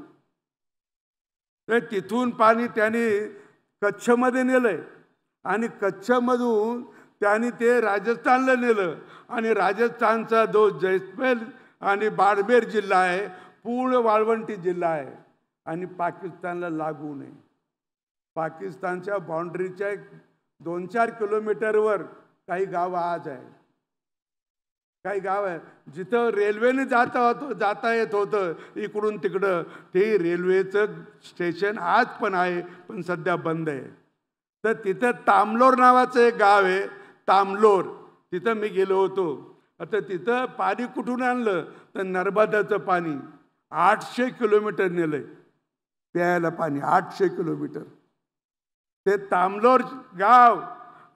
तर तिथून पाणी त्यांनी कच्छमध्ये नेलंय आणि कच्छमधून त्यांनी ते राजस्थानला नेलं. आणि राजस्थानचा जो जैसलमेर आणि बाड़मेर जिल्हा आहे पूर्ण वाळवंटी जिल्हा आहे आणि पाकिस्तानला लागू नये. पाकिस्तानच्या बाउंड्रीच्या 2-4 किलोमीटरवर काही गावं आज आहे. काही गाव आहे जिथं रेल्वेने जाता येत होतं इकडून तिकडं. ते रेल्वेचं स्टेशन आज पण आहे, पण सध्या बंद आहे. तर तिथं तांबलोर नावाचं एक गाव आहे, तांबलोर. तिथं मी गेलो होतो. आता तिथं पाणी कुठून आणलं तर नर्मदाचं पाणी 800 किलोमीटर नेलंय प्यायला पाणी. 800 किलोमीटर. ते तांबलोर गाव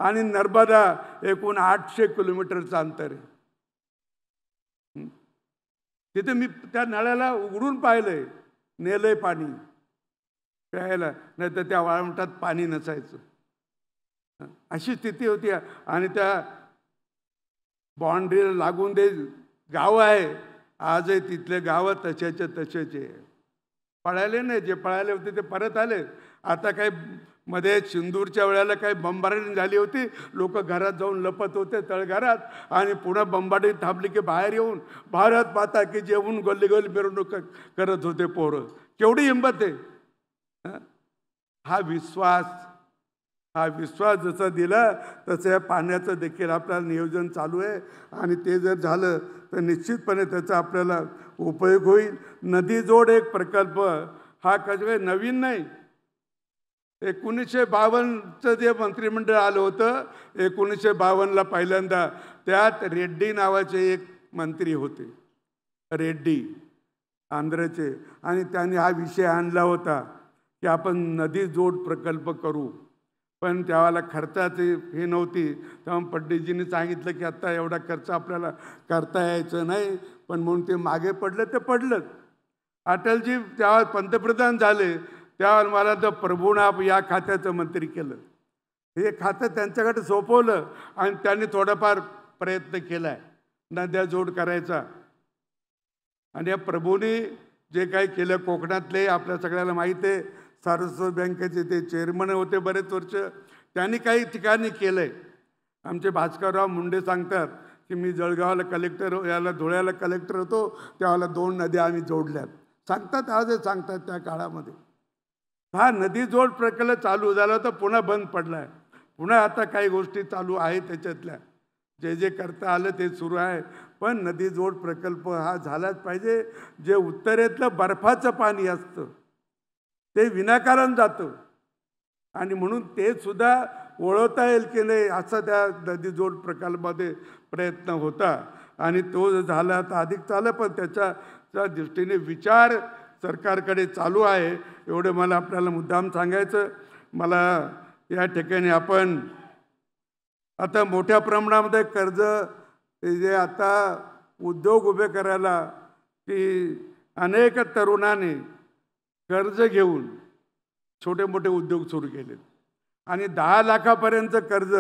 आणि नर्मदा एकूण 800 किलोमीटरचं अंतर आहे. तिथे मी त्या नळाला उघडून पाहिलंय, नेलंय पाणी प्यायला, नाही तर त्या वाळवंटात पाणी नसायचं. अशी स्थिती होती. आणि त्या बाउंड्रीला लागून ते गाव आहे, आजही तिथले गावं तशाचे तसेचे. पळाले नाही, जे पळाले होते ते परत आले. आता काही मध्ये सिंदूरच्या वेळेला काही बंबारणी झाली होती, लोक घरात जाऊन लपत होते तळघरात, आणि पुन्हा बंबारणी थांबली की बाहेर येऊन भारत माता की जेवून गल्ली गल्ली मिरवणूक करत होते पोरं. केवढी हिंमत आहे. हा विश्वास जसा दिला तसं या पाण्याचं देखील आपल्याला नियोजन चालू आहे, आणि ते जर झालं तर निश्चितपणे त्याचा आपल्याला उपयोग होईल. नदी जोड एक प्रकल्प हा काही नवीन नाही. 1952चं जे मंत्रिमंडळ आलं होतं, 1952ला पहिल्यांदा त्यात रेड्डी नावाचे एक मंत्री होते, रेड्डी आंध्रचे, आणि त्यांनी हा विषय आणला होता की आपण नदी जोड प्रकल्प करू. पण त्यावेळेला खर्चाची हे नव्हती, तेव्हा पंडितजींनी सांगितलं की आत्ता एवढा खर्च आपल्याला करता यायचं नाही, पण म्हणून ते मागे पडलं. ते पडलंच. अटलजी त्यावेळेस पंतप्रधान झाले, त्यावेळेला मला तर प्रभूना या खात्याचं मंत्री केलं. हे खातं त्यांच्याकडे सोपवलं, आणि त्यांनी थोडाफार प्रयत्न केला आहे नद्या जोड करायचा. आणि या प्रभूने जे काही केलं कोकणातले आपल्या सगळ्याला माहीत आहे. सारस्वत बँकेचे ते चेअरमन होते बरेच वर्ष, त्यांनी काही ठिकाणी केलं आहे. आमचे भास्करराव मुंडे सांगतात की मी जळगावला कलेक्टर, याला धुळ्याला कलेक्टर होतो, त्यावेळेला 2 नद्या आम्ही जोडल्यात. सांगतात, आजच सांगतात त्या काळामध्ये. हा नदी जोड प्रकल्प चालू झाला होता, पुन्हा बंद पडला आहे. पुन्हा आता काही गोष्टी चालू आहेत, त्याच्यातल्या जे जे करता आलं ते सुरू आहे. पण नदी जोड प्रकल्प हा झालाच पाहिजे. जे उत्तरेतलं बर्फाचं पाणी असतं ते विनाकारण जातं, आणि म्हणून ते सुद्धा वळवता येईल की नाही असा त्या नदी जोड प्रकल्पामध्ये प्रयत्न होता. आणि तो झाला तर अधिक चाललं, पण त्याच्या दृष्टीने विचार सरकारकडे चालू आहे. एवढं मला आपल्याला मुद्दाम सांगायचं. मला या ठिकाणी आपण आता मोठ्या प्रमाणामध्ये कर्ज जे आता उद्योग उभे करायला, की अनेक तरुणांनी कर्ज घेऊन छोटे मोठे उद्योग सुरू केले, आणि 10 लाखापर्यंत कर्ज,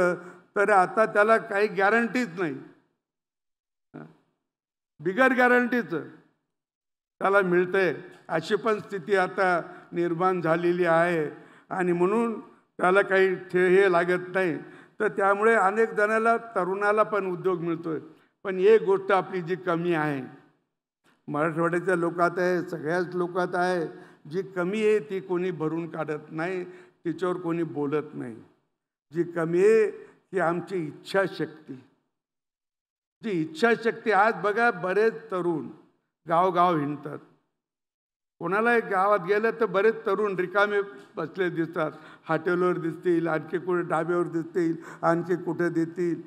तर आता त्याला काही गॅरंटीच नाही, बिगर गॅरंटीचं त्याला मिळतंय. अशी पण स्थिती आता निर्माण झालेली आहे, आणि म्हणून त्याला काही हे लागत नाही. तर त्यामुळे अनेक जणाला, तरुणाला पण उद्योग मिळतोय. पण एक गोष्ट आपली जी कमी आहे, मराठवाड्याच्या लोकात आहे, सगळ्याच लोकात आहे, जी कमी आहे ती कोणी भरून काढत नाही, तिच्यावर कोणी बोलत नाही. जी कमी आहे ती आमची इच्छाशक्ती. जी इच्छाशक्ती, आज बघा बरेच तरुण गावगाव हिंडतात. कोणाला गावात गेलं तर बरेच तरुण रिकामे बसले दिसतात. हॉटेलवर दिसतील, आणखी कुठे डाब्यावर दिसतील, आणखी कुठे देतील.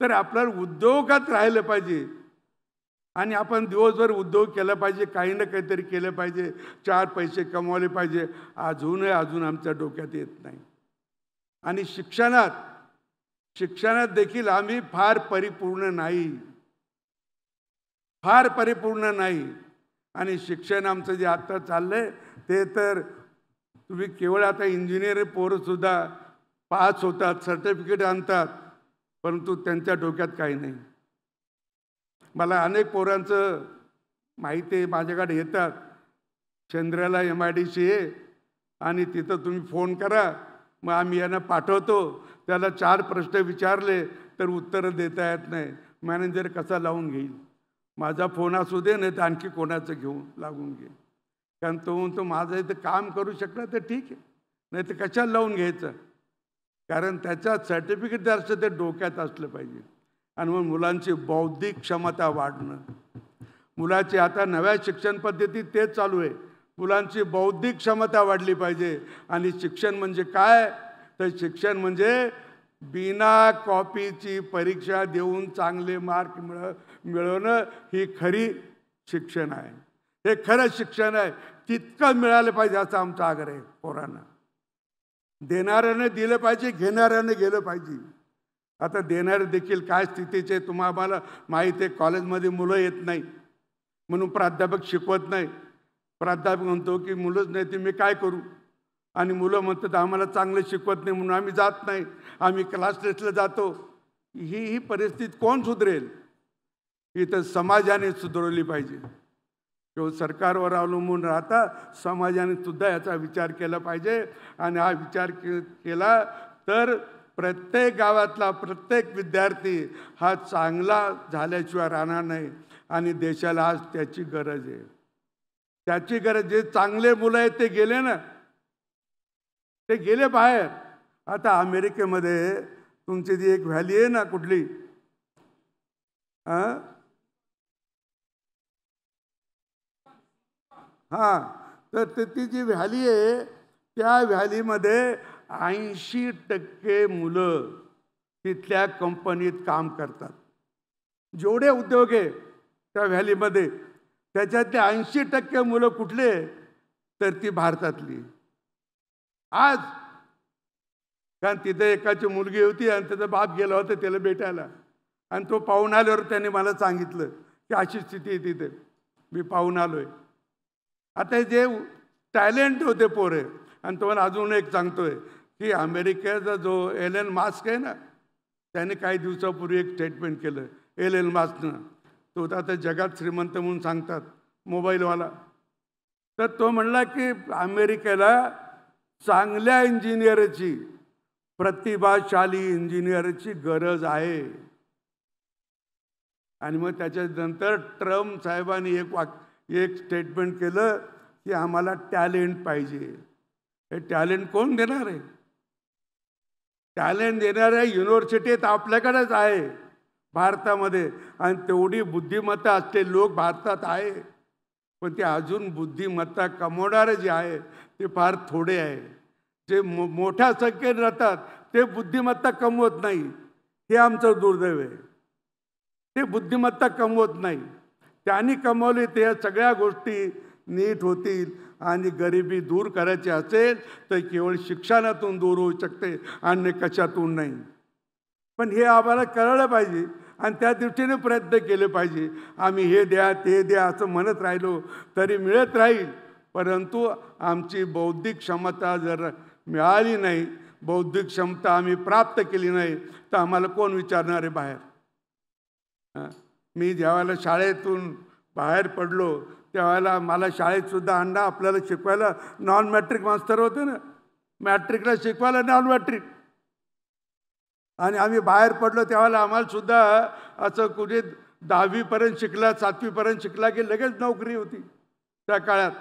तर आपल्याला उद्योगात राहिलं पाहिजे, आणि आपण दिवसभर उद्योग केला पाहिजे, काही ना काहीतरी केलं पाहिजे, 4 पैसे कमवले पाहिजे. अजून आमच्या डोक्यात येत नाही. आणि शिक्षणात देखील आम्ही फार परिपूर्ण नाही. आणि शिक्षण आमचं जे आता चाललंय ते तर तुम्ही केवळ आता इंजिनियर पोरंसुद्धा पास होतात, सर्टिफिकेट आणतात, परंतु त्यांच्या डोक्यात काही नाही. मला अनेक पोरांचं माहिती आहे, माझ्याकडे येतात, चंद्राला MIDC आहे, आणि तिथं तुम्ही फोन करा, मग आम्ही यांना पाठवतो. त्याला 4 प्रश्न विचारले तर उत्तरं देता येत नाही. मॅनेजर कसा लावून घेईल? माझा फोन असू दे, नाही तर आणखी कोणाचं घेऊन लागून घे. कारण तो म्हणतो माझं इथं काम करू शकला तर ठीक आहे, नाही तर कशाला लावून घ्यायचं. कारण त्याच्या सर्टिफिकेट असं ते डोक्यात असलं पाहिजे. आणि मग मुलांची बौद्धिक क्षमता वाढणं, मुलाची आता नव्या शिक्षण पद्धतीत तेच चालू आहे. मुलांची बौद्धिक क्षमता वाढली पाहिजे. आणि शिक्षण म्हणजे काय? तर शिक्षण म्हणजे बिना कॉपीची परीक्षा देऊन चांगले मार्क मिळवणं ही खरी शिक्षण आहे. हे खरं शिक्षण आहे. तितकं मिळालं पाहिजे असा आमचा आग्रह आहे पोरांना. देणाऱ्याने दिलं पाहिजे, घेणाऱ्याने गेलं पाहिजे. आता देणारे देखील काय स्थितीचे तुम्हाला माहीत आहे. कॉलेजमध्ये मुलं येत नाही म्हणून प्राध्यापक शिकवत नाही. प्राध्यापक म्हणतो की मुलंच नाही ते मी काय करू. आणि मुलं म्हणतात आम्हाला चांगलं शिकवत नाही म्हणून आम्ही जात नाही, आम्ही क्लास टेस्टला जातो. ही परिस्थिती कोण सुधरेल? ही तर समाजाने सुधारवली पाहिजे. किंवा सरकारवर अवलंबून राहता समाजाने सुद्धा याचा विचार केला पाहिजे. आणि हा विचार केला तर प्रत्येक गावातला प्रत्येक विद्यार्थी हा चांगला झाल्याशिवाय राहणार नाही. आणि देशाला आज त्याची गरज आहे. त्याची गरज, जे चांगले मुलं आहेत ते गेले ना, ते गेले बाहेर. आता अमेरिकेमध्ये तुमची जी एक व्हॅली आहे ना, कुठली हां, तर ती जी व्हॅली आहे त्या व्हॅलीमध्ये 80% मुलं तिथल्या कंपनीत काम करतात. जेवढे उद्योग आहे त्या व्हॅलीमध्ये त्याच्यातले 80% मुलं कुठले? तर ती भारतातली. आज कारण तिथे एकाची मुलगी होती आणि त्याचा बाप गेला होता त्याला भेटायला. आणि तो पाहून आल्यावर त्याने मला सांगितलं की अशी स्थिती आहे तिथे, मी पाहून आलोय. आता जे टॅलेंट होते पोरे. आणि तुम्हाला अजून एक सांगतोय की अमेरिकेचा जो एलन मास्क आहे ना, त्याने काही दिवसापूर्वी एक स्टेटमेंट केलं. एलन मास्कनं, तो आता जगात श्रीमंत म्हणून सांगतात मोबाईलवाला. तर तो म्हणला की अमेरिकेला चांगल्या इंजिनियरची, प्रतिभाशाली इंजिनियरची गरज आहे. आणि मग त्याच्यानंतर ट्रम्प साहेबांनी एक स्टेटमेंट केलं की आम्हाला टॅलेंट पाहिजे. हे टॅलेंट कोण देणार आहे? टॅलेंट देणाऱ्या युनिव्हर्सिटीत आपल्याकडेच आहे भारतामध्ये. आणि तेवढी बुद्धिमत्ता असलेले लोक भारतात आहे. पण ते अजून बुद्धिमत्ता कमवणारे जे आहे ते फार थोडे आहे. जे मोठ्या संख्येने राहतात ते बुद्धिमत्ता कमवत नाही. हे आमचं दुर्दैव आहे. ते बुद्धिमत्ता कमवत नाही. त्यांनी कमवली ते या सगळ्या गोष्टी नीट होतील. आणि गरिबी दूर करायची असेल तर केवळ शिक्षणातून दूर होऊ शकते, अन्य कशातून नाही. पण हे आम्हाला कळलं पाहिजे आणि त्या दृष्टीने प्रयत्न केले पाहिजे. आम्ही हे द्या ते द्या असं म्हणत राहिलो तरी मिळत राहील. परंतु आमची बौद्धिक क्षमता जर मिळाली नाही, बौद्धिक क्षमता आम्ही प्राप्त केली नाही, तर आम्हाला कोण विचारणार आहे बाहेर? मी ज्यावेळेला शाळेतून बाहेर पडलो त्यावेळेला मला शाळेतसुद्धा अंडा आपल्याला शिकवायला नॉन मॅट्रिक मास्तर होते ना, मॅट्रिकला शिकवायला नॉन मॅट्रिक. आणि आम्ही बाहेर पडलो त्यावेळेला आम्हाला सुद्धा असं कुठे 10वीपर्यंत शिकला, 7वीपर्यंत शिकला की लगेच नोकरी होती त्या काळात.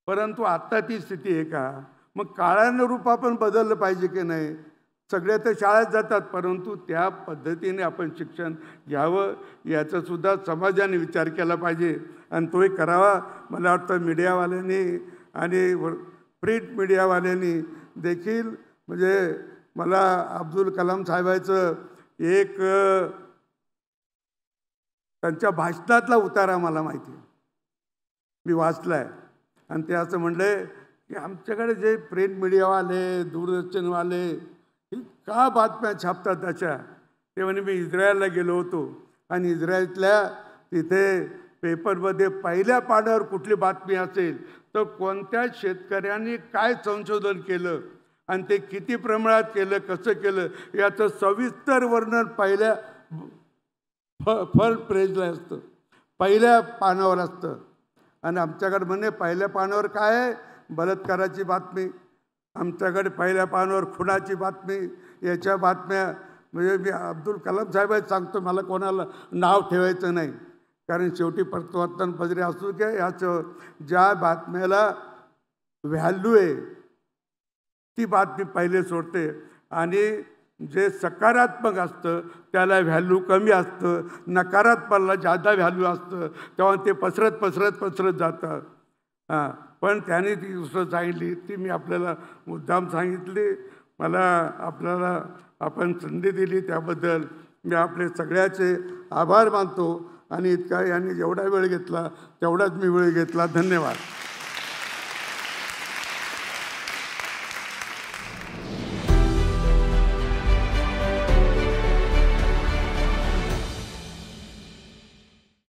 परंतु आत्ता ती स्थिती आहे का? मग काळानुरूप आपण बदललं पाहिजे की नाही? सगळे तर शाळेत जातात, परंतु त्या पद्धतीने आपण शिक्षण घ्यावं याचासुद्धा समाजाने विचार केला पाहिजे. आणि तोही करावा. मला वाटतं मीडियावाल्यांनी आणि प्रिंट मीडियावाल्यांनी देखील, म्हणजे मला अब्दुल कलाम साहेबांचं एक त्यांच्या भाषणातला उतारा मला माहिती आहे, मी वाचला आहे. आणि ते असं म्हणले की आमच्याकडे जे प्रिंट मीडियावाले, दूरदर्शनवाले का बातम्या छापतात त्याच्या. ते म्हणे मी इस्रायलला गेलो होतो आणि इस्रायलच्या तिथे पेपरमध्ये पहिल्या पानावर कुठली बातमी असेल तर कोणत्या शेतकऱ्यांनी काय संशोधन केलं आणि ते किती प्रमाणात केलं, कसं केलं याचं सविस्तर वर्णन पहिल्या फर्स्ट पेजला असतं, पहिल्या पानावर असतं. आणि आमच्याकडे म्हणे पहिल्या पानावर काय आहे? बलात्काराची बातमी. आमच्याकडे पहिल्या पानावर खुनाची बातमी. याच्या बातम्या म्हणजे मी अब्दुल कलाम साहेबांना सांगतो, मला कोणाला नाव ठेवायचं नाही, कारण शेवटी वर्तमानपत्रे असू द्या, याचं ज्या बातम्याला व्हॅल्यू आहे ती बातमी पहिले सोडते. आणि जे सकारात्मक असतं त्याला व्हॅल्यू कमी असतं, नकारात्मकला जादा व्हॅल्यू असतं, तेव्हा ते पसरत जातं. पण त्याने ती दुसरं सांगितली ती मी आपल्याला मुद्दाम सांगितली. मला आपल्याला आपण संधी दिली त्याबद्दल मी आपले सगळ्याचे आभार मानतो. आणि इतका यांनी जेवढा वेळ घेतला तेवढाच मी वेळ घेतला. धन्यवाद.